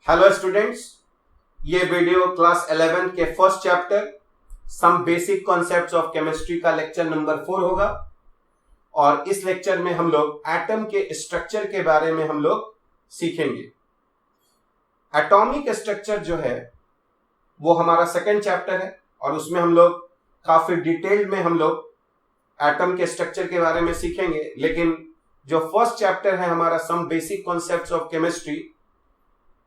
Hello students, ये video class 11 के first chapter some basic concepts of chemistry का lecture number 4 होगा। और इस लेक्चर में हम लोग एटम के स्ट्रक्चर के बारे में हम लोग सीखेंगे। एटॉमिक स्ट्रक्चर जो है वो हमारा सेकंड चैप्टर है और उसमें हम लोग काफी डिटेल में हम लोग एटम के स्ट्रक्चर के बारे में सीखेंगे। लेकिन जो फर्स्ट चैप्टर है हमारा some basic concepts of chemistry,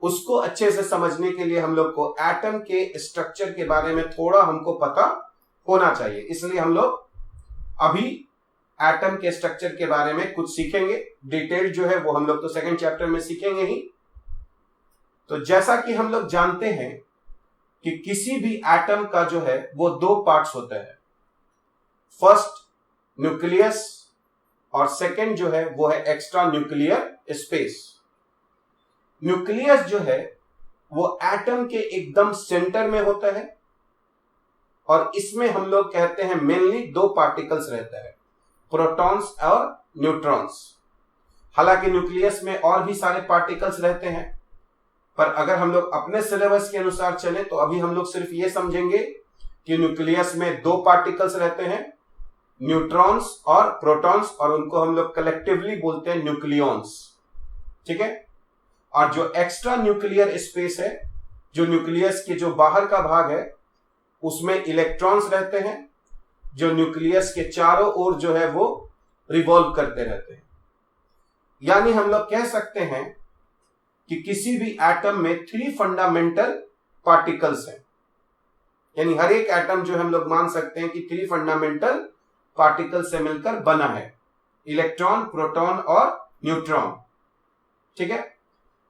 उसको अच्छे से समझने के लिए हम लोग को एटम के स्ट्रक्चर के बारे में थोड़ा हमको पता होना चाहिए। इसलिए हम लोग अभी एटम के स्ट्रक्चर के बारे में कुछ सीखेंगे। डिटेल जो है वो हम लोग तो सेकंड चैप्टर में सीखेंगे ही। तो जैसा कि हम लोग जानते हैं कि किसी भी एटम का जो है वो दो पार्ट्स होते हैं, फर्स्ट न्यूक्लियस और सेकंड जो है वो है एक्स्ट्रा न्यूक्लियर स्पेस। न्यूक्लियस जो है वो एटम के एकदम सेंटर में होता है और इसमें हम लोग कहते हैं मेनली दो पार्टिकल्स रहते हैं, प्रोटॉन्स और न्यूट्रॉन्स। हालांकि न्यूक्लियस में और भी सारे पार्टिकल्स रहते हैं, पर अगर हम लोग अपने सिलेबस के अनुसार चले तो अभी हम लोग सिर्फ ये समझेंगे कि न्यूक्लियस में दो पार्टिकल्स रहते हैं, न्यूट्रॉन्स और प्रोटॉन्स, और उनको हम लोग कलेक्टिवली बोलते हैं न्यूक्लियॉन्स। ठीक है। और जो एक्स्ट्रा न्यूक्लियर स्पेस है, जो न्यूक्लियस के जो बाहर का भाग है, उसमें इलेक्ट्रॉन्स रहते हैं जो न्यूक्लियस के चारों ओर जो है वो रिवॉल्व करते रहते हैं। यानी हम लोग कह सकते हैं कि किसी भी एटम में 3 फंडामेंटल पार्टिकल्स हैं। यानी हर एक एटम जो हम लोग मान सकते हैं कि 3 फंडामेंटल पार्टिकल से मिलकर बना है, इलेक्ट्रॉन, प्रोटॉन और न्यूट्रॉन। ठीक है।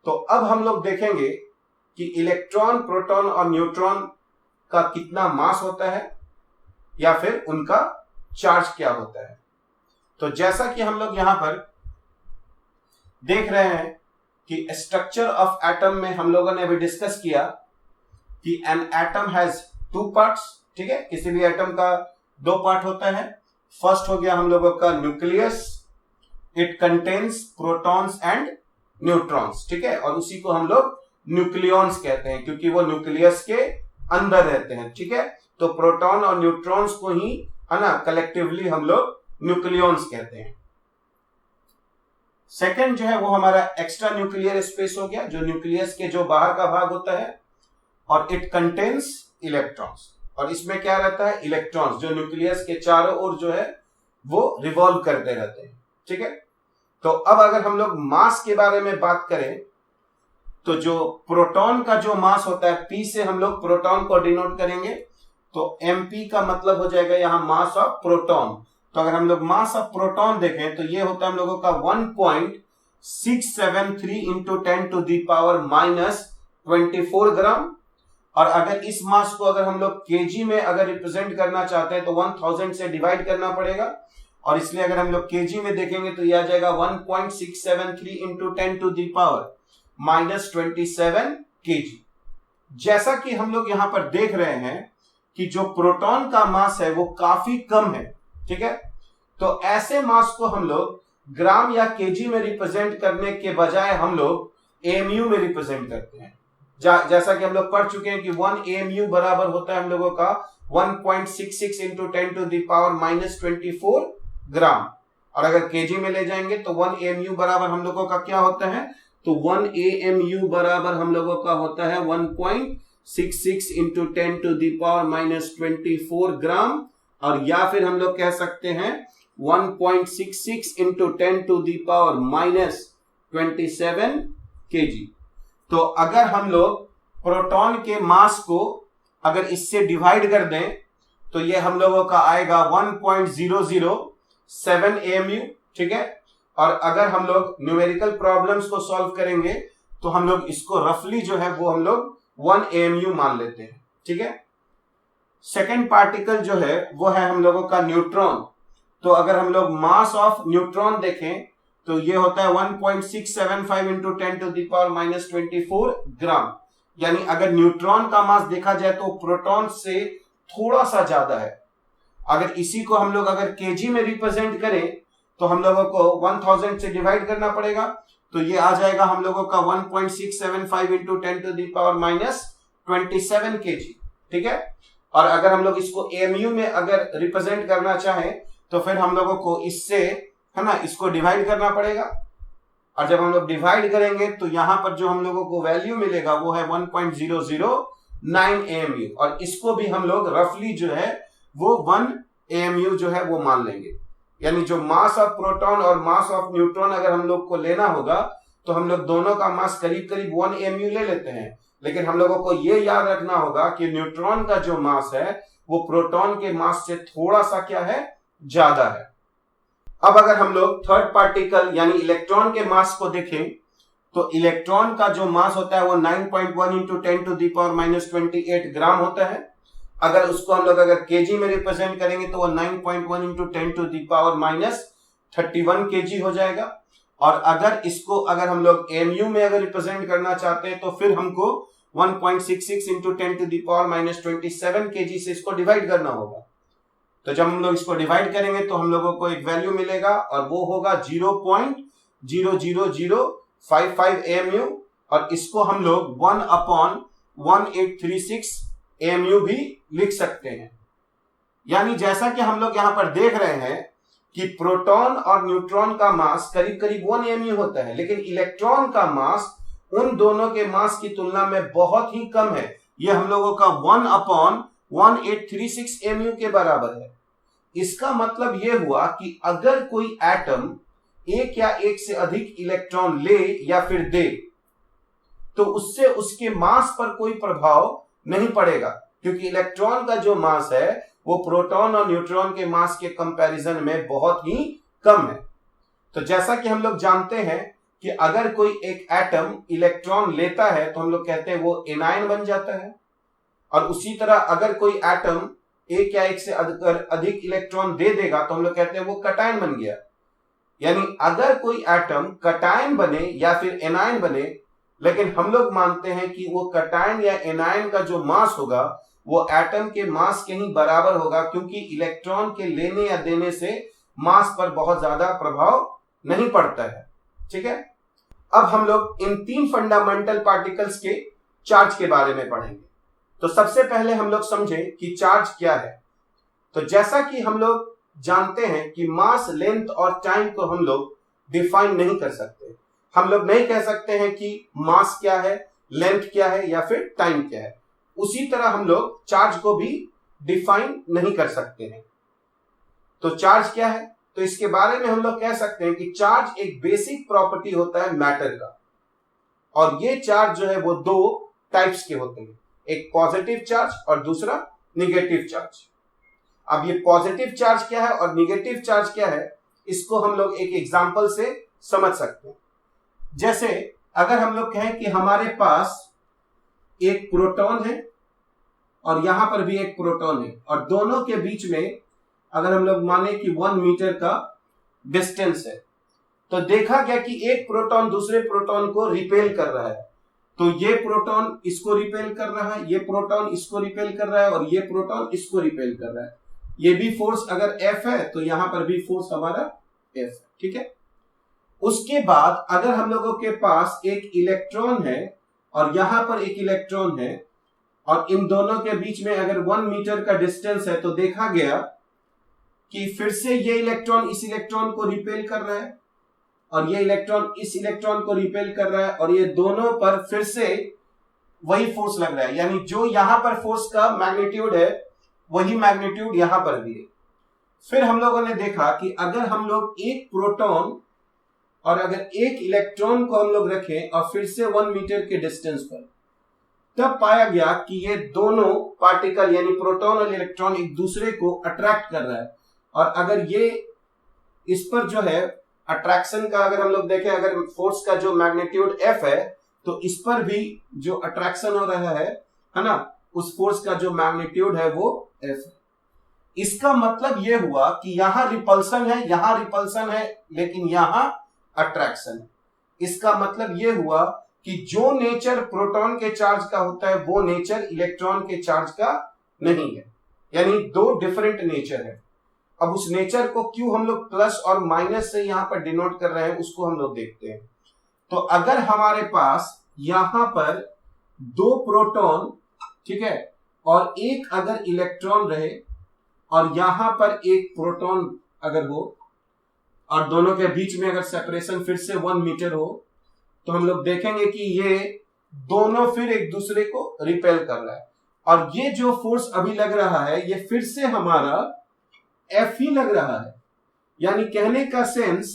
तो अब हम लोग देखेंगे कि इलेक्ट्रॉन, प्रोटॉन और न्यूट्रॉन का कितना मास होता है या फिर उनका चार्ज क्या होता है। तो जैसा कि हम लोग यहां पर देख रहे हैं कि स्ट्रक्चर ऑफ एटम में हम लोगों ने अभी डिस्कस किया कि एन एटम हैज 2 पार्ट्स। ठीक है। किसी भी एटम का 2 पार्ट होता है। फर्स्ट हो गया हम लोगों का nucleus, it contains protons and neutrons. ठीक है। और उसी को हम लोग न्यूक्लियॉन्स कहते हैं क्योंकि वो न्यूक्लियस के अंदर रहते हैं। ठीक है। तो प्रोटॉन और न्यूट्रॉन्स को ही है ना कलेक्टिवली हम लोग न्यूक्लियॉन्स कहते हैं। सेकंड जो है वो हमारा एक्स्ट्रा न्यूक्लियर स्पेस हो गया, जो न्यूक्लियस के जो बाहर का भाग होता है, और इट कंटेन्स इलेक्ट्रॉन्स। और इसमें क्या रहता है, इलेक्ट्रॉन्स, जो न्यूक्लियस के चारों ओर जो है वो रिवॉल्व करते रहते हैं। ठीक है। तो अब अगर हम लोग मास के बारे में बात करें तो जो प्रोटॉन का जो मास होता है, P से हम लोग प्रोटॉन को डिनोट करेंगे, तो MP का मतलब हो जाएगा यहां मास ऑफ प्रोटॉन। तो अगर हम लोग मास ऑफ प्रोटॉन देखें तो ये होता है हम लोगों का 1.673 इंटू 10⁻⁻24 ग्राम। और अगर इस मास को अगर हम लोग केजी में अगर रिप्रेजेंट करना चाहते हैं तो 1000 से डिवाइड करना पड़ेगा, और इसलिए अगर हम लोग केजी में देखेंगे तो यह आ जाएगा 1.673 इंटू 10⁻⁻27 केजी। जैसा कि हम लोग यहां पर देख रहे हैं कि जो प्रोटॉन का मास है वो काफी कम है। ठीक है। तो ऐसे मास को हम लोग ग्राम या केजी में रिप्रेजेंट करने के बजाय हम लोग AMU में रिप्रेजेंट करते हैं। जैसा कि हम लोग पढ़ चुके हैं कि 1 AMU बराबर होता है हम लोगों का 1.66 इंटू 10⁻⁻24 ग्राम। और अगर केजी में ले जाएंगे तो 1 AMU बराबर हम लोगों का क्या होता है, तो 1 AMU बराबर हम लोगों का होता है 1.66 इंटू 10⁻⁻24 ग्राम। और या फिर हम लोग कह सकते हैं 1.66 इंटू 10⁻⁻27 केजी। तो अगर हम लोग प्रोटॉन के मास को अगर इससे डिवाइड कर दें तो ये हम लोगों का आएगा 1.007 AMU। ठीक है। और अगर हम लोग न्यूमेरिकल प्रॉब्लम्स को सॉल्व करेंगे तो हम लोग इसको रफली जो है वो हम लोग 1 AMU मान लेते हैं। ठीक है। सेकेंड पार्टिकल जो है वो है हम लोगों का न्यूट्रॉन। तो अगर हम लोग मास ऑफ न्यूट्रॉन देखें तो ये होता है 1.675 इंटू 10⁻⁻24 ग्राम। यानी अगर न्यूट्रॉन का मास देखा जाए तो प्रोटॉन से थोड़ा सा ज्यादा है। अगर इसी को हम लोग अगर केजी में रिप्रेजेंट करें तो हम लोगों को 1000 से डिवाइड करना पड़ेगा। तो ये आ जाएगा हम लोगों का 1.675 into 10 to the power minus 27 kg। ठीक है, और अगर हम लोग इसको एएमयू में अगर रिप्रेजेंट करना चाहें तो फिर हम लोगों को इससे, है ना, इसको डिवाइड करना पड़ेगा। और जब हम लोग डिवाइड करेंगे तो यहां पर जो हम लोगों को वैल्यू मिलेगा वो है 1.009 एएमयू, और इसको भी हम लोग रफली जो है वो 1 एएमयू जो है वो मान लेंगे। यानी जो मास ऑफ प्रोटॉन और मास ऑफ न्यूट्रॉन अगर हम लोग को लेना होगा तो हम लोग दोनों का मास करीब करीब 1 एएमयू ले लेते हैं, लेकिन हम लोगों को यह याद रखना होगा कि न्यूट्रॉन का जो मास है वो प्रोटॉन के मास से थोड़ा सा क्या है, ज्यादा है। अब अगर हम लोग थर्ड पार्टिकल यानी इलेक्ट्रॉन के मास को देखें तो इलेक्ट्रॉन का जो मास होता है वो 9.1 into 10 to the power minus 28 gram होता है। अगर उसको हम लोग अगर केजी में रिप्रेजेंट करेंगे तो वो 9.1 into 10 to the power minus 31 KG हो जाएगा। और अगर इसको अगर हम लोग एमयू में अगर रिप्रेजेंट करना चाहते हैं तो फिर हमको 1.66 into 10 to the power minus 27 KG से इसको डिवाइड करना होगा। तो जब हम लोग इसको डिवाइड करेंगे तो हम लोगों को एक वैल्यू मिलेगा और वो होगा 0.00055 एएमयू, और इसको हम लोग 1/1836 एएमयू भी लिख सकते हैं। यानी जैसा कि हम लोग यहां पर देख रहे हैं कि प्रोटॉन और न्यूट्रॉन का मास करीब करीब 1 एएमयू होता है, लेकिन इलेक्ट्रॉन का मास उन दोनों के मास की तुलना में बहुत ही कम है। यह हम लोगों का 1/1836 एएमयू के बराबर है। इसका मतलब यह हुआ कि अगर कोई एटम एक या एक से अधिक इलेक्ट्रॉन ले या फिर दे तो उससे उसके मास पर कोई प्रभाव नहीं पड़ेगा, क्योंकि इलेक्ट्रॉन का जो मास है वो प्रोटॉन और न्यूट्रॉन के मास के कंपैरिजन में बहुत ही कम है। तो जैसा कि हम लोग जानते हैं कि अगर कोई एक एटम इलेक्ट्रॉन लेता है तो हम लोग कहते हैं वो एनायन बन जाता है, और उसी तरह अगर कोई एटम एक या एक से अधिक इलेक्ट्रॉन दे देगा तो हम लोग कहते हैं वो कटायन बन गया। यानी अगर कोई एटम कटायन बने या फिर एनायन बने, लेकिन हम लोग मानते हैं कि वो कटायन या एनायन का जो मास होगा वो एटम के मास के ही बराबर होगा, क्योंकि इलेक्ट्रॉन के लेने या देने से मास पर बहुत ज्यादा प्रभाव नहीं पड़ता है। ठीक है, अब हम लोग इन 3 फंडामेंटल पार्टिकल्स के चार्ज के बारे में पढ़ेंगे। तो सबसे पहले हम लोग समझे कि चार्ज क्या है। तो जैसा कि हम लोग जानते हैं कि मास, लेंथ और टाइम को हम लोग डिफाइन नहीं कर सकते। हम लोग नहीं कह सकते हैं कि मास क्या है, लेंथ क्या है या फिर टाइम क्या है। उसी तरह हम लोग चार्ज को भी डिफाइन नहीं कर सकते हैं। तो चार्ज क्या है, तो इसके बारे में हम लोग कह सकते हैं कि चार्ज एक बेसिक प्रॉपर्टी होता है मैटर का, और ये चार्ज जो है वो 2 टाइप्स के होते हैं, एक पॉजिटिव चार्ज और दूसरा निगेटिव चार्ज। अब ये पॉजिटिव चार्ज क्या है और निगेटिव चार्ज क्या है, इसको हम लोग एक एग्जांपल से समझ सकते हैं। जैसे अगर हम लोग कहें कि हमारे पास एक प्रोटॉन है और यहां पर भी एक प्रोटॉन है, और दोनों के बीच में अगर हम लोग माने कि 1 मीटर का डिस्टेंस है, तो देखा गया कि एक प्रोटॉन दूसरे प्रोटॉन को रिपेल कर रहा है। तो ये प्रोटॉन इसको रिपेल कर रहा है, ये प्रोटॉन इसको रिपेल कर रहा है, और ये प्रोटॉन इसको रिपेल कर रहा है। ये भी फोर्स अगर F है तो यहां पर भी फोर्स हमारा F है। ठीक है, उसके बाद अगर हम लोगों के पास एक इलेक्ट्रॉन है और यहां पर एक इलेक्ट्रॉन है, और इन दोनों के बीच में अगर 1 मीटर का डिस्टेंस है, तो देखा गया कि फिर से ये इलेक्ट्रॉन इस इलेक्ट्रॉन को रिपेल कर रहा है और ये इलेक्ट्रॉन इस इलेक्ट्रॉन को रिपेल कर रहा है, और ये दोनों पर फिर से वही फोर्स लग रहा है। यानी जो यहां पर फोर्स का मैग्नीट्यूड है वही मैग्नीट्यूड यहां पर भी है। फिर हम लोगों ने देखा कि अगर हम लोग एक प्रोटॉन और अगर एक इलेक्ट्रॉन को हम लोग रखें और फिर से 1 मीटर के डिस्टेंस पर, तब पाया गया कि ये दोनों पार्टिकल यानी प्रोटॉन और इलेक्ट्रॉन एक दूसरे को अट्रैक्ट कर रहा है। और अगर ये इस पर जो है अट्रैक्शन का अगर हम लोग देखें, अगर फोर्स का जो मैग्नीट्यूड F है तो इस पर भी जो अट्रैक्शन हो रहा है ना, उस फोर्स का जो मैग्नीट्यूड है वो F है। इसका मतलब यह हुआ कि यहां रिपल्सन है, यहां रिपल्सन है, लेकिन यहां अट्रैक्शन है। इसका मतलब यह हुआ कि जो नेचर प्रोटॉन के चार्ज का होता है वो नेचर इलेक्ट्रॉन के चार्ज का नहीं है, यानी 2 डिफरेंट नेचर है। अब उस नेचर को क्यों हम लोग प्लस और माइनस से यहां पर डिनोट कर रहे हैं उसको हम लोग देखते हैं। तो अगर हमारे पास यहां पर 2 प्रोटॉन, ठीक है, और एक अगर इलेक्ट्रॉन रहे और यहां पर एक प्रोटॉन अगर हो और दोनों के बीच में अगर सेपरेशन फिर से 1 मीटर हो, तो हम लोग देखेंगे कि ये दोनों फिर एक दूसरे को रिपेल कर रहा है। और ये जो फोर्स अभी लग रहा है ये फिर से हमारा F ही लग रहा है। यानी कहने का सेंस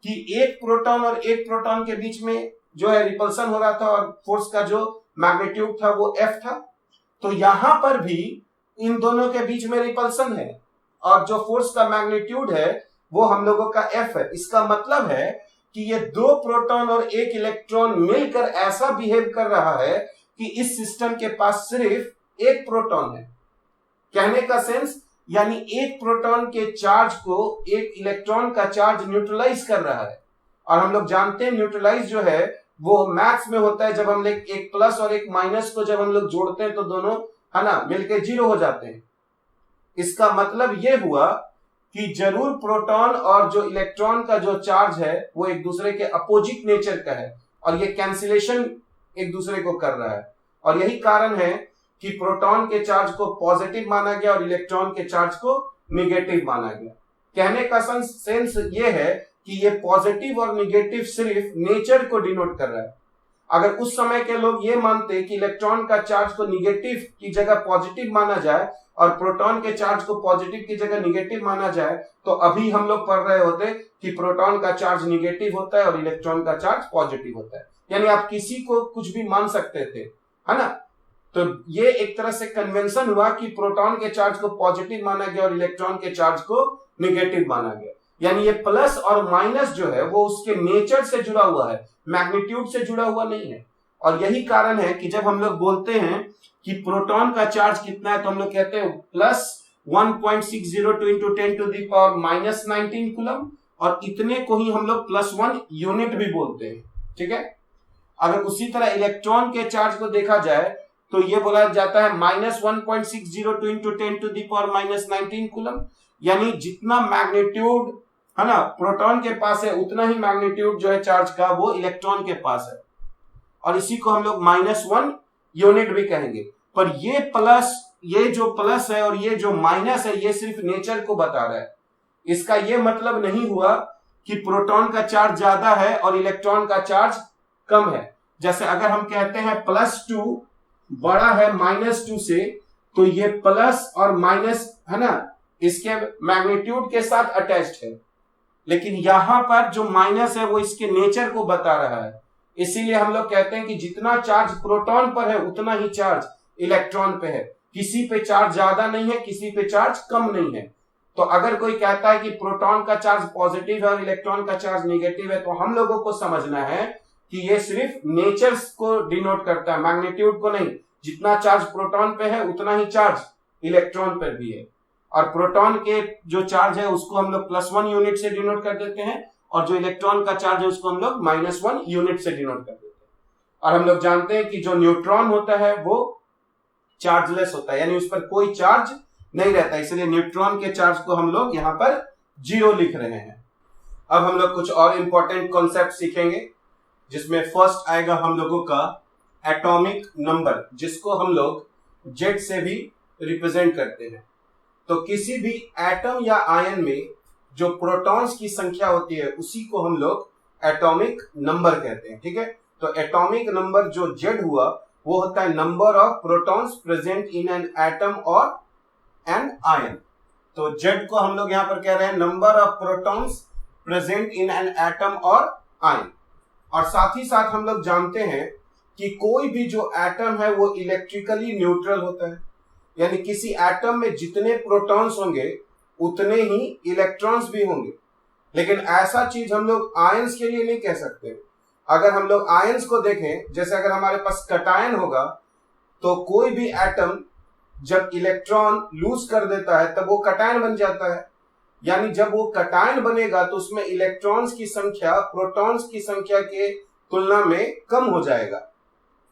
कि एक प्रोटॉन और एक प्रोटॉन के बीच में जो है रिपल्सन हो रहा था और फोर्स का जो मैग्नीट्यूड था वो F था। तो यहां पर भी इन दोनों के बीच में रिपल्सन है और जो फोर्स का मैग्नीट्यूड है वो हम लोगों का F है। इसका मतलब है कि ये 2 प्रोटॉन और एक इलेक्ट्रॉन मिलकर ऐसा बिहेव कर रहा है कि इस सिस्टम के पास सिर्फ एक प्रोटॉन है। कहने का सेंस यानी एक प्रोटॉन के चार्ज को एक इलेक्ट्रॉन का चार्ज न्यूट्रलाइज कर रहा है। और हम लोग जानते हैं न्यूट्रलाइज जो है वो मैथ्स में होता है, जब हम लोग एक प्लस और एक माइनस को जब हम लोग जोड़ते हैं तो दोनों है ना मिलके 0 हो जाते हैं। इसका मतलब ये हुआ कि जरूर प्रोटॉन और जो इलेक्ट्रॉन का जो चार्ज है वो एक दूसरे के अपोजिट नेचर का है और ये कैंसिलेशन एक दूसरे को कर रहा है। और यही कारण है कि प्रोटॉन के चार्ज को पॉजिटिव माना गया और इलेक्ट्रॉन के चार्ज को नेगेटिव माना गया। कहने का सेंस ये है कि ये पॉजिटिव और नेगेटिव सिर्फ नेचर को डिनोट कर रहा है। अगर उस समय के लोग ये मानते कि इलेक्ट्रॉन का चार्ज को नेगेटिव की जगह पॉजिटिव माना जाए और प्रोटॉन के चार्ज को पॉजिटिव की जगह नेगेटिव माना जाए, तो अभी हम लोग पढ़ रहे होते कि प्रोटॉन का चार्ज नेगेटिव होता है और इलेक्ट्रॉन का चार्ज पॉजिटिव होता है। यानी आप किसी को कुछ भी मान सकते थे, है ना। तो ये एक तरह से कन्वेंशन हुआ कि प्रोटॉन के चार्ज को पॉजिटिव माना गया और इलेक्ट्रॉन के चार्ज को नेगेटिव माना गया। यानी ये प्लस और माइनस जो है वो उसके नेचर से जुड़ा हुआ है, मैग्नीट्यूड से जुड़ा हुआ नहीं है। और यही कारण है कि जब हम लोग बोलते हैं कि प्रोटॉन का चार्ज कितना है तो हम लोग कहते हैं plus 1.602 into 10 to the power minus 19 coulomb, और इतने को ही हम लोग +1 यूनिट भी बोलते हैं, ठीक है। अगर उसी तरह इलेक्ट्रॉन के चार्ज को देखा जाए तो ये बोला जाता है -1.602 into 10 to the power minus 19 coulomb. यानी जितना मैग्नीट्यूड है ना प्रोटॉन के पास है उतना ही मैग्नीट्यूड जो है चार्ज का वो इलेक्ट्रॉन के पास है, और इसी को हम लोग -1 यूनिट भी कहेंगे। पर ये जो प्लस है और ये जो माइनस है ये सिर्फ नेचर को बता रहा है। इसका ये मतलब नहीं हुआ कि प्रोटॉन का चार्ज ज्यादा है और इलेक्ट्रॉन का चार्ज कम है। जैसे अगर हम कहते हैं +2 बड़ा है -2 से, तो ये प्लस और माइनस है ना इसके मैग्नीट्यूड के साथ अटैच्ड है, लेकिन यहां पर जो माइनस है वो इसके नेचर को बता रहा है। इसीलिए हम लोग कहते हैं कि जितना चार्ज प्रोटॉन पर है उतना ही चार्ज इलेक्ट्रॉन पे है। किसी पे चार्ज ज्यादा नहीं है, किसी पे चार्ज कम नहीं है। तो अगर कोई कहता है कि प्रोटॉन का चार्ज पॉजिटिव है और इलेक्ट्रॉन का चार्ज नेगेटिव है, तो हम लोगों को समझना है कि ये सिर्फ नेचर को डिनोट करता है, मैग्नीट्यूड को नहीं। जितना चार्ज प्रोटॉन पे है उतना ही चार्ज इलेक्ट्रॉन पर भी है, और प्रोटॉन के जो चार्ज है उसको हम लोग +1 यूनिट से डिनोट कर देते हैं और जो इलेक्ट्रॉन का चार्ज है उसको हम लोग -1 यूनिट से डिनोट कर देते हैं। और हम लोग जानते हैं कि जो न्यूट्रॉन होता है वो चार्जलेस होता है, यानी उस पर कोई चार्ज नहीं रहता, इसलिए न्यूट्रॉन के चार्ज को हम लोग यहां पर 0 लिख रहे हैं। अब हम लोग कुछ और इंपॉर्टेंट कॉन्सेप्ट सीखेंगे, जिसमें फर्स्ट आएगा हम लोगों का एटॉमिक नंबर, जिसको हम लोग Z से भी रिप्रेजेंट करते हैं। तो किसी भी एटम या आयन में जो प्रोटॉन्स की संख्या होती है उसी को हम लोग एटॉमिक नंबर कहते हैं, ठीक है। तो एटॉमिक नंबर जो Z हुआ वो होता है number of protons present in an atom और एन आयन। तो Z को हम लोग यहां पर कह रहे हैं number of protons present in an atom और आयन। और साथ ही साथ हम लोग जानते हैं कि कोई भी जो एटम है वो इलेक्ट्रिकली न्यूट्रल होता है, यानी किसी एटम में जितने प्रोटॉन्स होंगे उतने ही इलेक्ट्रॉन्स भी होंगे। लेकिन ऐसा चीज हम लोग आयंस के लिए नहीं कह सकते। अगर हम लोग आयंस को देखें, जैसे अगर हमारे पास कटायन होगा तो कोई भी एटम जब इलेक्ट्रॉन लूज कर देता है तब वो कटायन बन जाता है। यानी जब वो कटायन बनेगा तो उसमें इलेक्ट्रॉन्स की संख्या प्रोटॉन्स की संख्या के तुलना में कम हो जाएगा।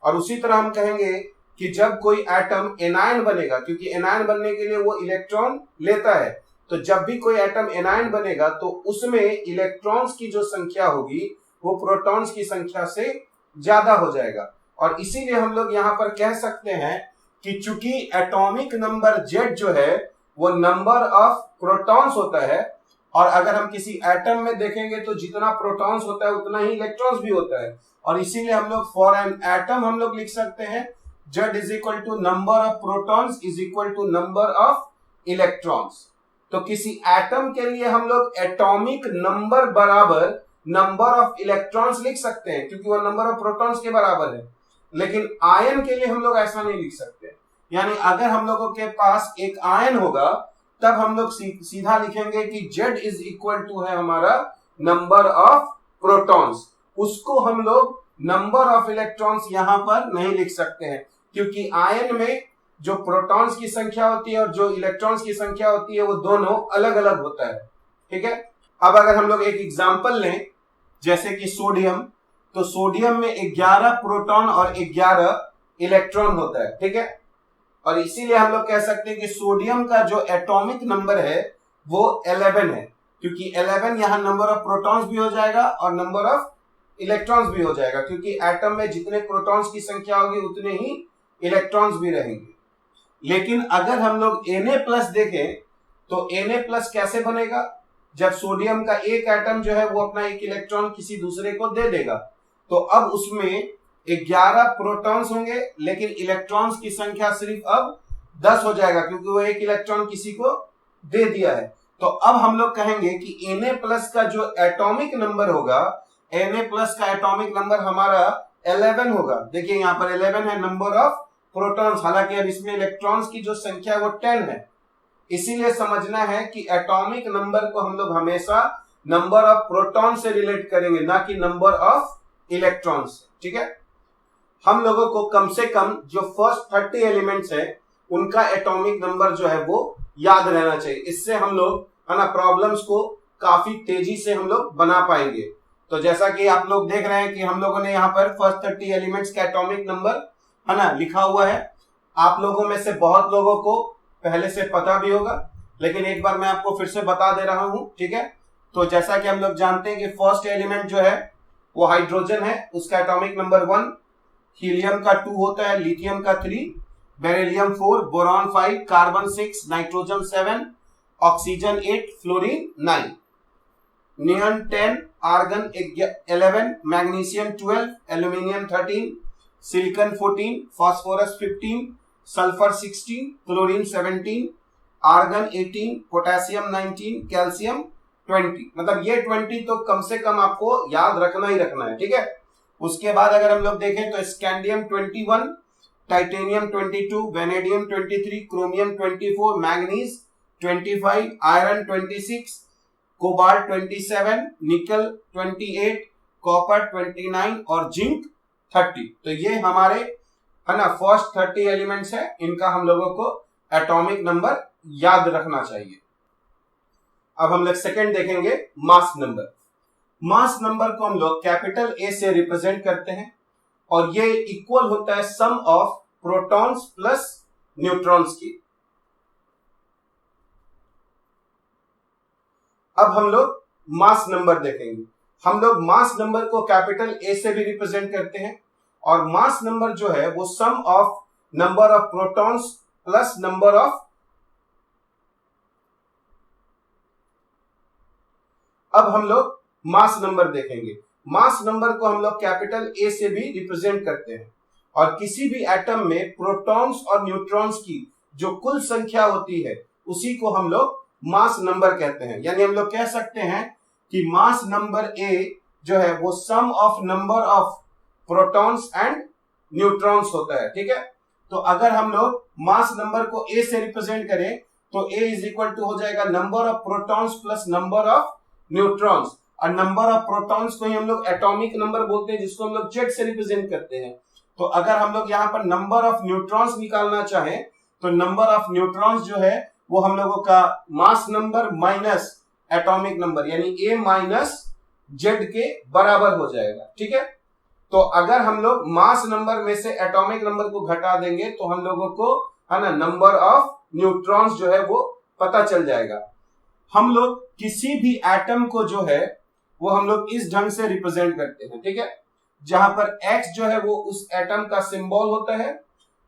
और उसी तरह हम कहेंगे कि जब कोई एटम एनायन बनेगा, क्योंकि एनायन बनने के लिए वो इलेक्ट्रॉन लेता है, तो जब भी कोई एटम एनायन बनेगा तो उसमें इलेक्ट्रॉन्स की जो संख्या होगी वो प्रोटॉन्स की संख्या से ज्यादा हो जाएगा। और इसीलिए हम लोग यहाँ पर कह सकते हैं कि चूंकि एटॉमिक नंबर Z जो है वो नंबर ऑफ प्रोटॉन्स होता है, और अगर हम किसी एटम में देखेंगे तो जितना प्रोटॉन्स होता है उतना ही इलेक्ट्रॉन्स भी होता है, और इसीलिए हम लोग फॉर एन एटम हम लोग लिख सकते हैं Z is equal to number of protons is equal to number of electrons. तो किसी एटम के लिए हम लोग एटॉमिक नंबर बराबर नंबर ऑफ इलेक्ट्रॉन्स लिख सकते हैं क्योंकि वो नंबर ऑफ प्रोटॉन्स के बराबर है, लेकिन आयन के लिए हम लोग ऐसा नहीं लिख सकते। यानी अगर हम लोगों के पास एक आयन होगा तब हम लोग सीधा लिखेंगे कि Z इज इक्वल टू है हमारा नंबर ऑफ प्रोटॉन्स, उसको हम लोग नंबर ऑफ इलेक्ट्रॉन्स यहां पर नहीं लिख सकते हैं क्योंकि आयन में जो प्रोटॉन्स की संख्या होती है और जो इलेक्ट्रॉन्स की संख्या होती है वो दोनों अलग अलग होता है। ठीक है, अब अगर हम लोग एक एग्जांपल लें जैसे कि सोडियम, तो सोडियम में 11 प्रोटॉन और 11 इलेक्ट्रॉन होता है। ठीक है, और इसीलिए हम लोग कह सकते हैं कि सोडियम का जो एटॉमिक नंबर है वो 11 है क्योंकि 11 यहां नंबर ऑफ प्रोटॉन्स भी हो जाएगा और नंबर ऑफ इलेक्ट्रॉन्स भी हो जाएगा क्योंकि एटम में जितने प्रोटॉन्स की संख्या होगी उतने ही इलेक्ट्रॉन्स भी रहेंगे। लेकिन अगर हम लोग Na+ देखें तो Na+ कैसे बनेगा? जब सोडियम का एक एटम जो है वो अपना एक इलेक्ट्रॉन किसी दूसरे को दे देगा तो अब उसमें 11 प्रोटॉन्स होंगे लेकिन इलेक्ट्रॉन्स की संख्या सिर्फ अब 10 हो जाएगा क्योंकि वो एक इलेक्ट्रॉन किसी को दे दिया है। तो अब हम लोग कहेंगे कि Na+ का जो एटॉमिक नंबर होगा, Na+ का एटॉमिक नंबर हमारा 11 होगा। देखिए यहाँ पर 11 है नंबर ऑफ प्रोटॉन्स, हालांकि अब इसमें इलेक्ट्रॉन्स की जो संख्या वो 10 है। इसीलिए समझना है कि एटॉमिक नंबर को हम लोग हमेशा नंबर ऑफ प्रोटॉन से रिलेट करेंगे, ना कि नंबर ऑफ इलेक्ट्रॉन्स। ठीक है, हम लोगों को कम से कम जो फर्स्ट 30 एलिमेंट्स हैं उनका एटॉमिक नंबर जो है वो याद रहना चाहिए। इससे हम लोग है ना प्रॉब्लम्स को काफी तेजी से हम लोग बना पाएंगे। तो जैसा कि आप लोग देख रहे हैं कि हम लोगों ने यहाँ पर फर्स्ट 30 एलिमेंट्स का एटॉमिक नंबर है ना लिखा हुआ है। आप लोगों में से बहुत लोगों को पहले से पता भी होगा, लेकिन एक बार मैं आपको फिर से बता दे रहा हूं। ठीक है, तो जैसा कि हम लोग जानते हैं कि फर्स्ट एलिमेंट जो है वो हाइड्रोजन है, उसका एटॉमिक नंबर 1, हीलियम का 2 होता है, लिथियम का 3, beryllium 4, boron 5, carbon 6, nitrogen 7, oxygen 8, fluorine 9, neon 10, argon 11, magnesium 12, aluminium 13, silicon 14, phosphorus 15, sulphur 16, chlorine 17, argon 18, potassium 19, calcium 20। मतलब ये 20 तो कम से कम आपको याद रखना ही रखना है। ठीक है, उसके बाद अगर हम लोग देखें तो scandium 21, titanium 22, vanadium 23, chromium 24, manganese 25, iron 26, cobalt 27, निकल 28, कॉपर 29 और जिंक 30। तो ये हमारे है ना फर्स्ट 30 एलिमेंट्स है, इनका हम लोगों को एटॉमिक नंबर याद रखना चाहिए। अब हम लोग सेकंड देखेंगे मास नंबर। मास नंबर को हम लोग कैपिटल A से रिप्रेजेंट करते हैं और ये इक्वल होता है सम ऑफ प्रोटॉन्स प्लस न्यूट्रॉन्स की। अब हम लोग मास नंबर देखेंगे। हम लोग मास नंबर को कैपिटल A से भी रिप्रेजेंट करते हैं और मास नंबर जो है वो sum of number of protons plus number of. अब हम लोग मास नंबर देखेंगे। मास नंबर को हम लोग कैपिटल A से भी रिप्रेजेंट करते हैं और किसी भी एटम में प्रोटॉन्स और न्यूट्रॉन्स की जो कुल संख्या होती है उसी को हम लोग मास नंबर कहते हैं। यानी हम लोग कह सकते हैं कि मास नंबर A जो है वो sum of number of protons and neutrons होता है। ठीक है, तो अगर हम लोग मास नंबर को A से रिप्रेजेंट करें तो A इज इक्वल टू हो जाएगा number of protons plus number of neutrons, और नंबर ऑफ प्रोटॉन्स को ही हम लोग एटॉमिक नंबर बोलते हैं जिसको हम लोग Z से रिप्रेजेंट करते हैं। तो अगर हम लोग यहाँ पर नंबर ऑफ न्यूट्रॉन्स निकालना चाहें तो नंबर ऑफ न्यूट्रॉन्स जो है वो हम लोगों का mass number minus atomic number यानी A माइनस Z के बराबर हो जाएगा। ठीक है, तो अगर हम लोग मास नंबर में से एटॉमिक नंबर को घटा देंगे तो हम लोगों को है ना नंबर ऑफ न्यूट्रॉन्स जो है वो पता चल जाएगा। हम लोग किसी भी एटम को जो है वो हम लोग इस ढंग से रिप्रेजेंट करते हैं, ठीक है। जहां पर x जो है वो उस एटम का सिंबल होता है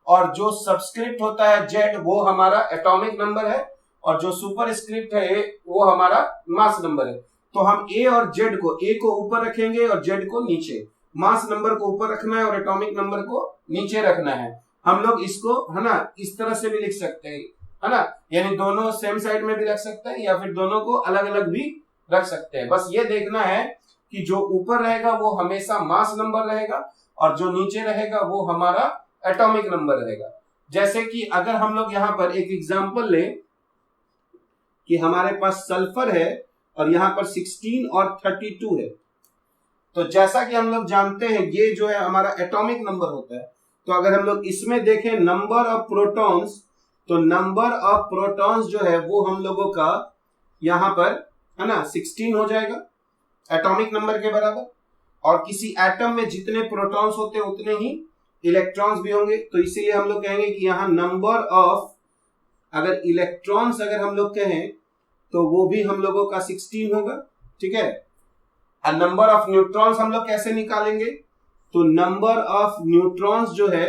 और जो सबस्क्रिप्ट होता है z वो हमारा एटॉमिक नंबर है और जो सुपरस्क्रिप्ट है वो हमारा मास नंबर है। तो हम a और z को, a को ऊपर रखेंगे और z को नीचे, मास नंबर को ऊपर रखना है और एटॉमिक नंबर को नीचे रखना है। हम लोग इसको है ना इस तरह से भी लिख सकते हैं, है ना, यानी दोनों सेम साइड में भी रख सकते हैं या फिर दोनों को अलग अलग भी रख सकते हैं। बस ये देखना है कि जो ऊपर रहेगा वो हमेशा मास नंबर रहेगा और जो नीचे रहेगा वो हमारा एटॉमिक नंबर रहेगा। जैसे कि अगर हम लोग यहाँ पर एक एग्जांपल लें कि हमारे पास सल्फर है और यहाँ पर 16 और 32 है, तो जैसा कि हम लोग जानते हैं ये जो है हमारा एटॉमिक नंबर होता है। तो अगर हम लोग इसमें देखें नंबर ऑफ प्रोटॉन्स, तो नंबर ऑफ प्रोटॉन्स जो है वो हम लोगों का यहाँ पर है ना 16 हो जाएगा एटॉमिक नंबर के बराबर, और किसी एटम में जितने प्रोटॉन्स होते हैं उतने ही इलेक्ट्रॉन्स भी होंगे। तो इसीलिए हम लोग कहेंगे कि यहाँ नंबर ऑफ, अगर इलेक्ट्रॉन्स अगर हम लोग कहें तो वो भी हम लोगों का 16 होगा, ठीक है। और नंबर ऑफ न्यूट्रॉन्स हम लोग कैसे निकालेंगे, तो नंबर ऑफ न्यूट्रॉन्स जो है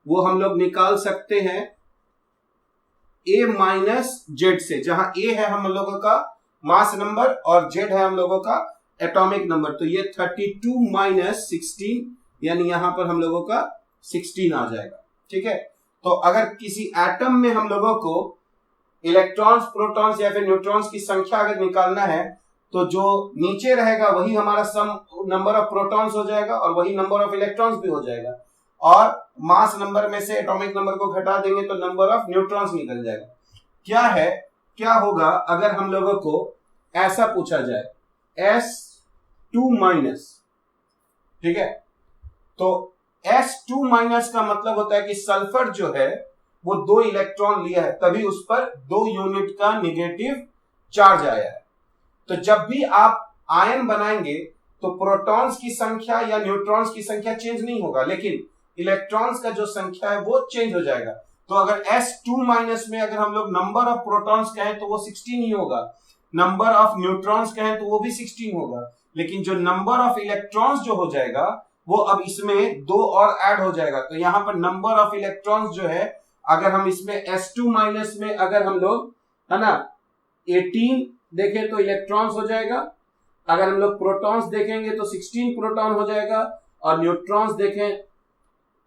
वो हम लोग निकाल सकते हैं a माइनस जेड से, जहां a है हम लोगों का मास नंबर और z है हम लोगों का एटॉमिक नंबर। तो ये 32 माइनस 16 यानी यहां पर हम लोगों का 16 आ जाएगा, ठीक है। तो अगर किसी एटम में हम लोगों को इलेक्ट्रॉन्स, प्रोटॉन्स या फिर न्यूट्रॉन्स की संख्या अगर निकालना है तो जो नीचे रहेगा वही हमारा सम नंबर ऑफ प्रोटॉन्स हो जाएगा और वही नंबर ऑफ इलेक्ट्रॉन्स भी हो जाएगा, और मास नंबर में से एटॉमिक नंबर को घटा देंगे तो नंबर ऑफ न्यूट्रॉन्स निकल जाएगा। क्या होगा अगर हम लोगों को ऐसा पूछा जाए S2 माइनस, ठीक है। तो S2 माइनस का मतलब होता है कि सल्फर जो है वो 2 इलेक्ट्रॉन लिया है, तभी उस पर 2 यूनिट का नेगेटिव चार्ज आया है। तो जब भी आप आयन बनाएंगे तो प्रोटॉन्स की संख्या या न्यूट्रॉन्स की संख्या चेंज नहीं होगा, लेकिन इलेक्ट्रॉन्स का जो संख्या है वो चेंज हो जाएगा। तो अगर S2 माइनस में अगर हम लोग नंबर ऑफ प्रोटॉन्स कहें तो वो 16 ही होगा, नंबर ऑफ न्यूट्रॉन्स कहें तो वो भी 16 होगा, लेकिन जो नंबर ऑफ इलेक्ट्रॉन्स जो हो जाएगा वो अब इसमें 2 और ऐड हो जाएगा। तो यहां पर नंबर ऑफ इलेक्ट्रॉन्स जो है अगर हम इसमें S2 माइनस में अगर हम लोग है ना 18 देखें तो इलेक्ट्रॉन्स हो जाएगा, अगर हम लोग प्रोटॉन्स देखेंगे तो 16 प्रोटॉन हो जाएगा, और न्यूट्रॉन्स देखें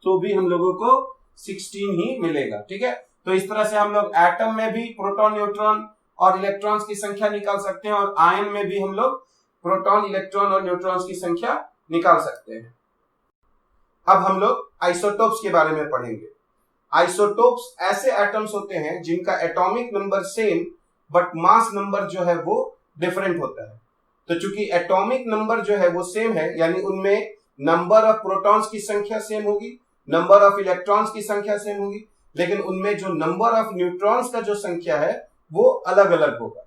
तो भी हम लोगों को 16 ही मिलेगा, ठीक है। तो इस तरह से हम लोग एटम में भी प्रोटॉन, न्यूट्रॉन और इलेक्ट्रॉन्स की संख्या निकाल सकते हैं, और आयन में भी हम लोग प्रोटॉन, इलेक्ट्रॉन और न्यूट्रॉन्स की संख्या निकाल सकते हैं। अब हम लोग आइसोटोप्स के बारे में पढ़ेंगे। आइसोटोप्स ऐसे एटम्स होते हैं जिनका atomic number same but mass number जो है वो डिफरेंट होता है। तो चूंकि एटॉमिक नंबर जो है वो सेम है, यानी उनमें नंबर ऑफ प्रोटॉन्स की संख्या सेम होगी, नंबर ऑफ इलेक्ट्रॉन्स की संख्या सेम होगी, लेकिन उनमें जो नंबर ऑफ न्यूट्रॉन्स का जो संख्या है वो अलग अलग होगा।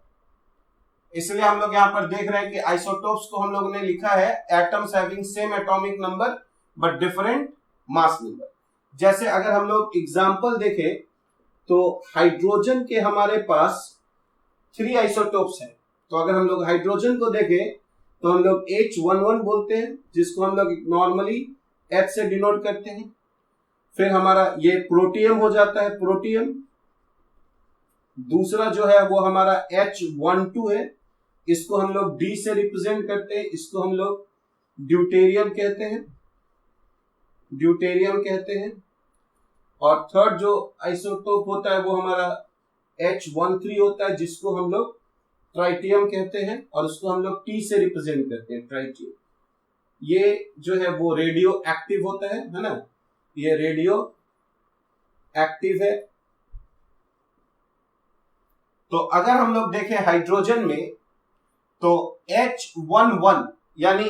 इसलिए हम लोग यहाँ पर देख रहे हैं कि आइसोटोप्स को हम लोगों ने लिखा है atoms having same atomic number but different mass number. जैसे अगर हम लोग एग्जांपल देखें तो हाइड्रोजन के हमारे पास 3 आइसोटोप्स हैं। तो अगर हम लोग हाइड्रोजन को देखें तो हम लोग H11 बोलते हैं, जिसको हम लोग नॉर्मली H से डिनोट करते हैं। फिर हमारा ये प्रोटियम हो जाता है, प्रोटियम। दूसरा जो है वो हमारा H12 है, इसको हम लोग D से रिप्रेजेंट करते हैं, इसको हम लोग ड्यूटेरियम कहते हैं, ड्यूटेरियम कहते हैं। और थर्ड जो आइसोटोप होता है वो हमारा H13 होता है, जिसको हम लोग ट्राइटियम कहते हैं, और उसको हम लोग T से रिप्रेजेंट करते हैं, ट्राइटियम। ये जो है वो रेडियो एक्टिव होता है ना, ये रेडियो एक्टिव है। तो अगर हम लोग देखें हाइड्रोजन में तो H11 यानी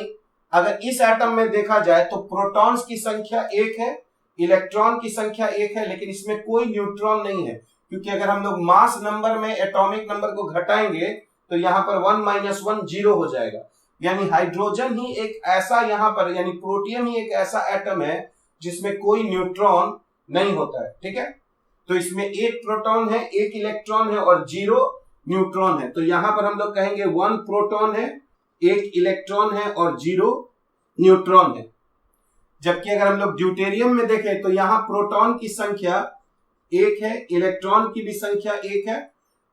अगर इस एटम में देखा जाए तो प्रोटॉन्स की संख्या 1 है, इलेक्ट्रॉन की संख्या 1 है, लेकिन इसमें कोई न्यूट्रॉन नहीं है, क्योंकि अगर हम लोग मास नंबर में एटॉमिक नंबर को घटाएंगे तो यहां पर 1 - 1 0 हो जाएगा। यानी हाइड्रोजन ही एक ऐसा यहाँ पर, यानी प्रोटियम ही एक ऐसा एटम है जिसमें कोई न्यूट्रॉन नहीं होता है, ठीक है। तो इसमें 1 प्रोटॉन है, 1 इलेक्ट्रॉन है और 0 न्यूट्रॉन है। तो यहां पर हम लोग कहेंगे 1 प्रोटॉन है 1 इलेक्ट्रॉन है और 0 न्यूट्रॉन है। जबकि अगर हम लोग ड्यूटेरियम में देखें तो यहां प्रोटॉन की संख्या 1 है, इलेक्ट्रॉन की भी संख्या 1 है,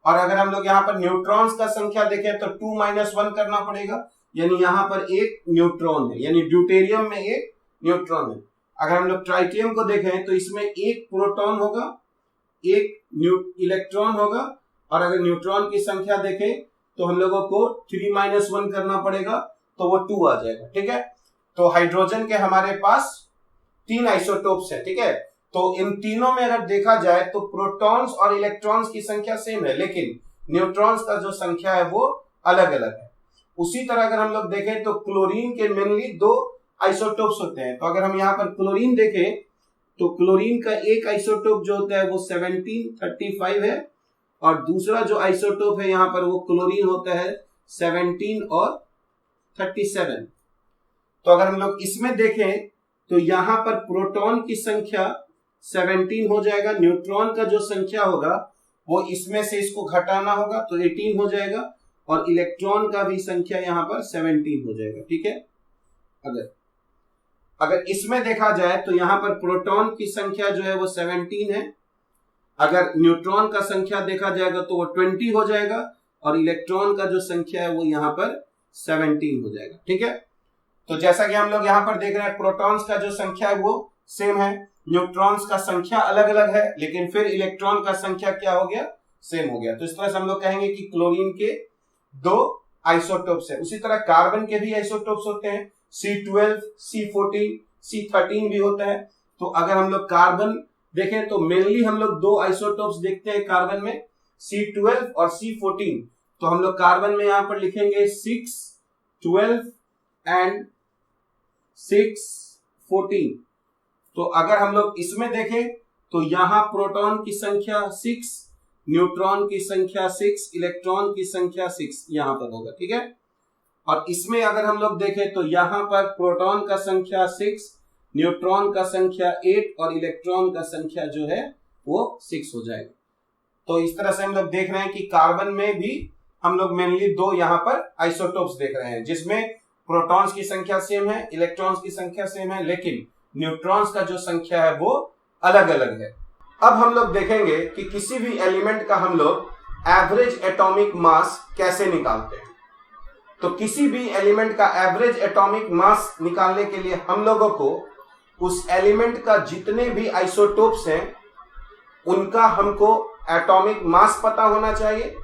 और अगर हम लोग यहां पर न्यूट्रॉन्स का संख्या देखें तो 2 - 1 करना पड़ेगा, यानी यहां पर 1 न्यूट्रॉन है, यानी ड्यूटेरियम में 1 न्यूट्रॉन है। अगर हम लोग ट्राइटियम को देखें तो इसमें 1 प्रोटॉन होगा, 1 इलेक्ट्रॉन होगा, और अगर न्यूट्रॉन की संख्या देखें तो हम लोगों को 3 - 1 करना पड़ेगा, तो वो 2 आ जाएगा। ठीक है, तो हाइड्रोजन के हमारे पास 3 आइसोटोप्स है। ठीक है, तो इन तीनों में अगर देखा जाए तो प्रोटॉन्स और इलेक्ट्रॉन्स की संख्या सेम है, लेकिन न्यूट्रॉन्स का जो संख्या है वो अलग अलग है। उसी तरह अगर हम लोग देखें तो क्लोरीन के मेनली 2 आइसोटोप्स होते हैं। तो अगर हम यहाँ पर क्लोरीन देखें तो क्लोरीन का एक आइसोटोप जो होता है वो 1735 है, और दूसरा जो आइसोटोप है यहाँ पर वो क्लोरीन होता है 17 और 37। तो अगर हम लोग इसमें देखें तो यहाँ पर प्रोटॉन की संख्या 17 हो जाएगा, न्यूट्रॉन का जो संख्या होगा वो इसमें से इसको घटाना होगा तो 18 हो जाएगा, और इलेक्ट्रॉन का भी संख्या यहाँ पर 17 हो जाएगा। ठीक है, अगर इसमें देखा जाए तो यहाँ पर प्रोटॉन की संख्या जो है वो 17 है, अगर न्यूट्रॉन का संख्या देखा जाएगा तो वो 20 हो जाएगा, और इलेक्ट्रॉन का जो संख्या है वो यहाँ पर 17 हो जाएगा। ठीक है, तो जैसा कि हम लोग यहाँ पर देख रहे हैं प्रोटॉन्स का जो संख्या है वो सेम है, न्यूट्रॉन्स का संख्या अलग अलग है, लेकिन फिर इलेक्ट्रॉन का संख्या क्या हो गया, सेम हो गया। तो इस तरह से हम लोग कहेंगे कि क्लोरीन के 2 आइसोटोप्स है। उसी तरह कार्बन के भी आइसोटोप्स होते हैं, C12, C14, C13 भी होता है। तो अगर हम लोग कार्बन देखें तो मेनली हम लोग 2 आइसोटोप्स देखते हैं कार्बन में, C12 और C14। तो हम लोग कार्बन में यहां पर लिखेंगे 6, 12 एंड 6, 14। तो अगर हम लोग इसमें देखें तो यहां प्रोटॉन की संख्या 6, न्यूट्रॉन की संख्या 6, इलेक्ट्रॉन की संख्या 6 यहां पर होगा। ठीक है, और इसमें अगर हम लोग देखें तो यहां पर प्रोटॉन का संख्या 6, न्यूट्रॉन का संख्या 8 और इलेक्ट्रॉन का संख्या जो है वो 6 हो जाएगा। तो इस तरह से हम लोग देख रहे हैं कि कार्बन में भी हम लोग मेनली 2 यहाँ पर आइसोटोप्स देख रहे हैं, जिसमें प्रोटॉन्स की संख्या सेम है, इलेक्ट्रॉन्स की संख्या सेम है, लेकिन न्यूट्रॉन्स का जो संख्या है वो अलग अलग है। अब हम लोग देखेंगे कि किसी भी एलिमेंट का हम लोग एवरेज एटॉमिक मास कैसे निकालते हैं। तो किसी भी एलिमेंट का एवरेज एटॉमिक मास निकालने के लिए हम लोगों को उस एलिमेंट का जितने भी आइसोटोप्स हैं उनका हमको एटॉमिक मास पता होना चाहिए,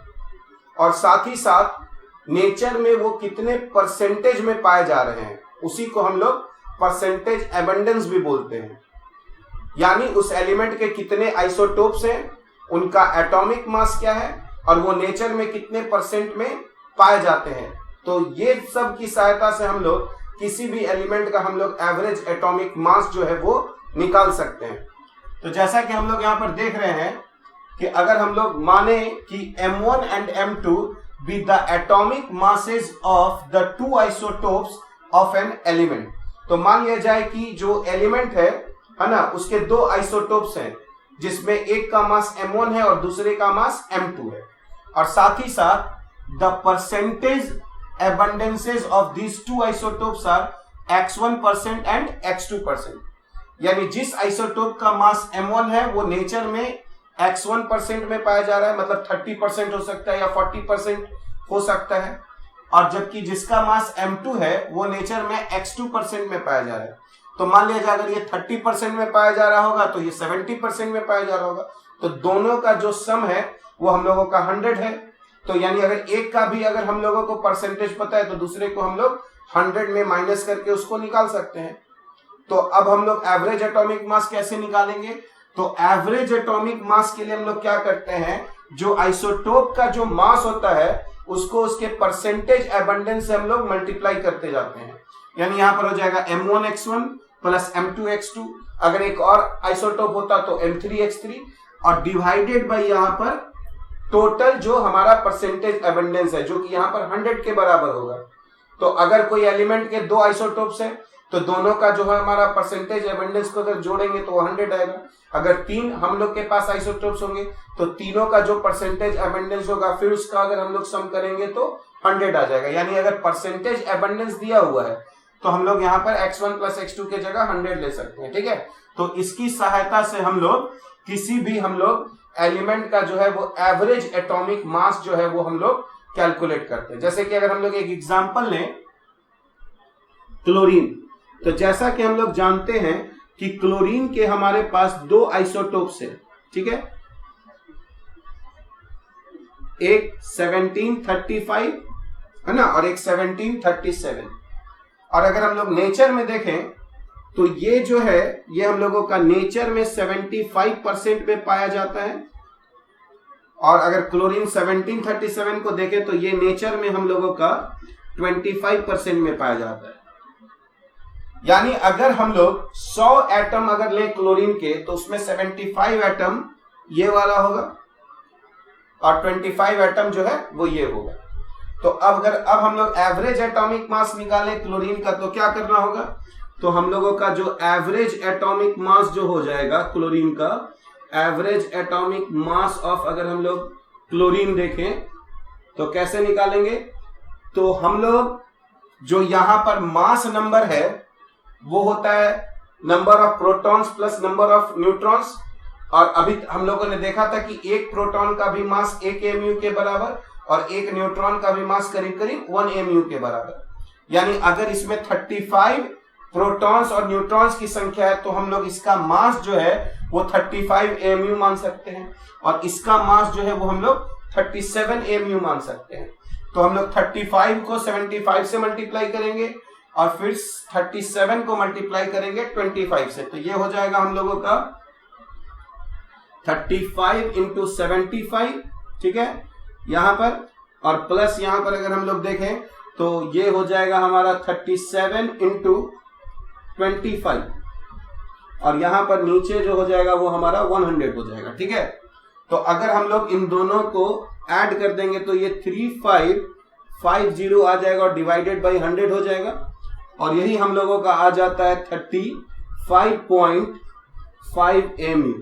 और साथ ही साथ नेचर में वो कितने परसेंटेज में पाए जा रहे हैं, उसी को हम लोग परसेंटेज एबंडेंस भी बोलते हैं। यानी उस एलिमेंट के कितने आइसोटोप्स हैं, उनका एटॉमिक मास क्या है, और वो नेचर में कितने परसेंट में पाए जाते हैं। तो ये सब की सहायता से हम लोग किसी भी एलिमेंट का हम लोग एवरेज एटॉमिक मास जो है वो निकाल सकते हैं। तो जैसा कि हम लोग यहाँ पर देख रहे हैं कि अगर हम लोग माने कि M1 and M2 be the atomic masses of the 2 isotopes of an element, तो मान लिया जाए कि जो एलिमेंट है ना, उसके 2 आइसोटोप्स हैं, जिसमें एक का मास M1 है और दूसरे का मास M2 है, और साथ ही साथ the percentage abundances of these 2 isotopes are x1% and x2%। यानी जिस आइसोटोप का मास M1 है वो नेचर में x1% में पाया जा रहा है, मतलब 30% हो सकता है या 40% हो सकता है, और जबकि जिसका मास M2 है वो नेचर में x2% में पाया जा रहा है। तो मान लिया जाए अगर ये 30% में पाया जा रहा होगा तो ये 70% में पाया जा रहा होगा, तो दोनों का जो सम है वो हम लोगों का 100 है। तो यानी अगर एक का भी अगर हम लोगों को परसेंटेज पता है तो दूसरे को हम लोग 100 में माइनस करके उसको निकाल सकते हैं। तो अब हम लोग एवरेज एटॉमिक मास कैसे निकालेंगे? तो एवरेज एटॉमिक मास के लिए हम लोग क्या करते हैं, जो आइसोटोप का जो मास होता है उसको उसके परसेंटेज एबंडेंस से हम लोग मल्टीप्लाई करते जाते हैं। यानी यहां पर हो जाएगा M1x1 प्लस M2x2, अगर एक और आइसोटोप होता तो M3x3, और डिवाइडेड बाय यहां पर टोटल जो हमारा परसेंटेज एबंडेंस है, जो कि यहां पर 100 के बराबर होगा। तो अगर कोई एलिमेंट के 2 आइसोटोप्स हैं तो दोनों का जो है हमारा परसेंटेज एबंडेंस को अगर जोड़ेंगे तो वो 100 आएगा। अगर 3 हम लोग के पास आइसोटोप्स होंगे तो तीनों का जो परसेंटेज एबंडेंस होगा फिर उसका अगर हम लोग सम करेंगे तो 100 आ जाएगा। यानी अगर परसेंटेज एबंडेंस दिया हुआ है तो हम लोग यहाँ पर x1 प्लस x2 के जगह 100 ले सकते हैं। ठीक है, तो इसकी सहायता से हम लोग किसी भी एलिमेंट का जो है वो एवरेज एटॉमिक मास जो है वो हम लोग कैलकुलेट करते हैं। जैसे कि अगर हम लोग एक एग्जांपल लें क्लोरीन, तो जैसा कि हम लोग जानते हैं कि क्लोरीन के हमारे पास दो आइसोटोप्स है। ठीक है, एक 1735 है ना और एक 1737। और अगर हम लोग नेचर में देखें तो ये जो है ये हम लोगों का नेचर में 75% में पाया जाता है। और अगर क्लोरीन 1737 को देखें तो ये नेचर में हम लोगों का 25% में पाया जाता है। यानी अगर हम लोग 100 एटम अगर लें क्लोरीन के तो उसमें 75 एटम ये वाला होगा और 25 एटम जो है वो ये होगा। तो अब हम लोग एवरेज एटॉमिक मास निकालें क्लोरीन का तो क्या करना होगा, तो हम लोगों का जो एवरेज एटॉमिक मास जो हो जाएगा क्लोरीन का, एवरेज एटॉमिक मास ऑफ अगर हम लोग क्लोरीन देखें तो कैसे निकालेंगे, तो हम लोग जो यहां पर मास नंबर है वो होता है number of protons plus number of neutrons. और अभी हम लोगों ने देखा था कि एक प्रोटॉन का भी मास 1 mu के बराबर और एक न्यूट्रॉन का भी मास करीब करीब 1 mu के बराबर। यानी अगर इसमें 35 प्रोटॉन्स और न्यूट्रॉन्स की संख्या है तो हम लोग इसका मास जो है वो 35 mu मान सकते हैं और इसका मास जो है वो हम लोग 37 mu मान सकते हैं। तो हम लोग 35 को 75 से मल्टीप्लाई करेंगे और फिर 37 को मल्टीप्लाई करेंगे 25 से, तो ये हो जाएगा हम लोगों का 35 इंटू 75। ठीक है, यहां पर और प्लस यहां पर अगर हम लोग देखें तो ये हो जाएगा हमारा 37 इंटू 25 और यहां पर नीचे जो हो जाएगा वो हमारा 100 हो जाएगा। ठीक है, तो अगर हम लोग इन दोनों को ऐड कर देंगे तो ये 3550 आ जाएगा और डिवाइडेड बाई 100 हो जाएगा और यही हम लोगों का आ जाता है 35.5 mu।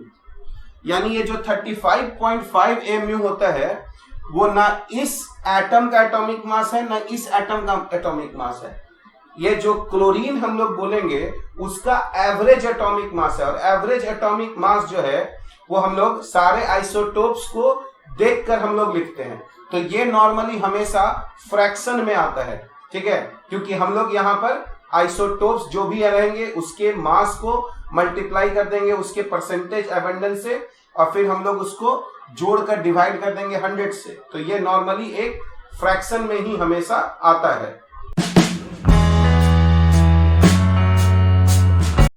यानी ये जो 35.5 mu होता है वो ना इस एटम का एटॉमिक मास है ना इस एटम का एटॉमिक मास है। ये जो क्लोरीन हम लोग बोलेंगे उसका एवरेज एटॉमिक मास है और एवरेज एटॉमिक मास जो है वो हम लोग सारे आइसोटोप्स को देखकर हम लोग लिखते हैं। तो ये नॉर्मली हमेशा फ्रैक्शन में आता है। ठीक है, क्योंकि हम लोग यहाँ पर आइसोटोप्स जो भी रहेंगे उसके मास को मल्टीप्लाई कर देंगे उसके परसेंटेज एबंडेंस से और फिर हम लोग उसको जोड़कर डिवाइड कर देंगे 100 से। तो ये नॉर्मली एक फ्रैक्शन में ही हमेशा आता है।